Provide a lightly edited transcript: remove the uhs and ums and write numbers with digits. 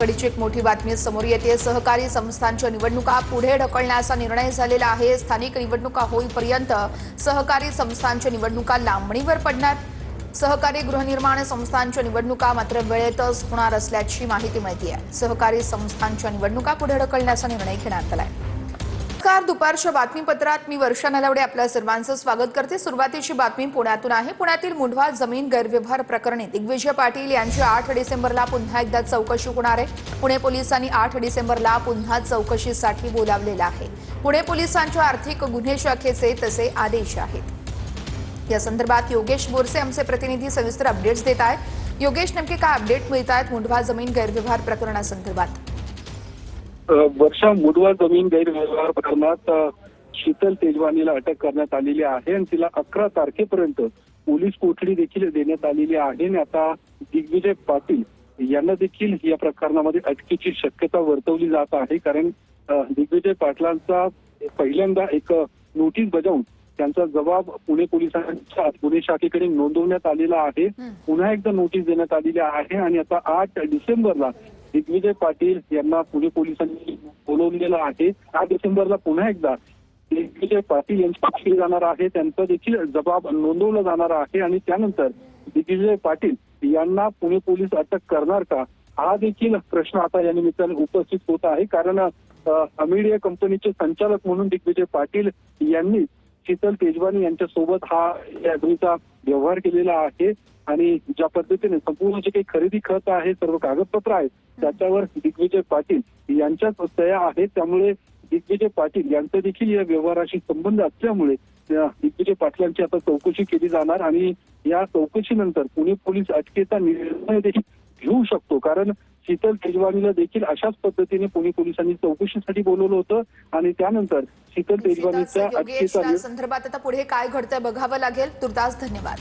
कडीची एक मोठी बातमी समोर येते। सहकारी संस्थांच्या निवडणुका पुढे ढकलण्याचा निर्णय झालेला आहे। स्थानिक निवडणुका होईपर्यंत सहकारी संस्थांच्या निवडणुका लांबणीवर पडणार। सहकारी गृहनिर्माण संस्थांच्या निवडणुका मात्र वेळेतच होणार असल्याची माहिती मिळते आहे। सहकारी संस्थांच्या निवडणुका पुढे ढकलण्याचा निर्णय घेण्यात आलाय। नमस्कार, दुपारच्या बातमीपत्रात मी वर्षा नलवडे आपल्या सर्वांचं स्वागत करते। सुरुवातीची बातमी पुण्यातून आहे। पुण्यातील मुंढवा जमीन गैरव्यवहार प्रकरणी दिग्विजय पाटील यांची 8 डिसेंबरला पुन्हा एकदा चौकशी होणार आहे। पुणे पोलिसांनी 8 डिसेंबरला पुन्हा चौकशीसाठी बोलावलेलं आहे। पुणे पोलिसांच्या आर्थिक गुन्हे शाखेचे तसे आदेश आहेत। या संदर्भात योगेश बोरसे आमचे प्रतिनिधी सविस्तर अपडेट्स देत आहेत। योगेश, नेमके काय अपडेट मिळत आहेत मुंढवा जमीन गैरव्यवहार प्रकरणासंदर्भात? वर्षा, मुंढवा जमीन गैरव्यवहार प्रकरणात शीतल तेजवानीला अटक करण्यात आलेली आहे आणि तिला 11 तारखेपर्यंत पोलीस कोठडी देखील देण्यात आलेली आहे। आणि आता दिग्विजय पाटील यांना देखील या प्रकरणामध्ये अटकेची शक्यता वर्तवली जात आहे। कारण दिग्विजय पाटलांचा पहिल्यांदा एक नोटीस बजावून त्यांचा जबाब पुणे पोलिसांच्या गुन्हे शाखेकडे नोंदवण्यात आलेला आहे। पुन्हा एकदा नोटीस देण्यात आलेली आहे आणि आता 8 डिसेंबरला दिग्विजय पाटील यांना पुणे पोलिसांनी बोलवलेलं आहे। 8 डिसेंबरला पुन्हा एकदा दिग्विजय पाटील यांची पक्षी जाणार आहे, त्यांचा देखील जबाब नोंदवला जाणार आहे आणि त्यानंतर दिग्विजय पाटील यांना पुणे पोलीस अटक करणार का, हा देखील प्रश्न आता या निमित्ताने उपस्थित होत आहे। कारण अमिडिया कंपनीचे संचालक म्हणून दिग्विजय पाटील यांनी शीतल तेजवानी यांच्यासोबत हा अग्नीचा व्यवहार केलेला आहे आणि ज्या पद्धतीने संपूर्ण जे काही खरेदी खत आहे, सर्व कागदपत्र आहेत, त्याच्यावर दिग्विजय पाटील यांच्याच सह्या आहेत। त्यामुळे दिग्विजय पाटील यांचा देखील या व्यवहाराशी संबंध असल्यामुळे दिग्विजय पाटलांची आता चौकशी केली जाणार आणि या चौकशीनंतर पुणे पोलीस अटकेचा निर्णय देखील घेऊ शकतो। कारण शीतल तेजवानीला देखील अशाच पद्धतीने पुणे पोलिसांनी चौकशीसाठी बोलवलं होतं आणि त्यानंतर शीतल तेजवानीच्या अटकेचा संदर्भात आता पुढे काय घडतंय बघावं लागेल। तुर्तास धन्यवाद।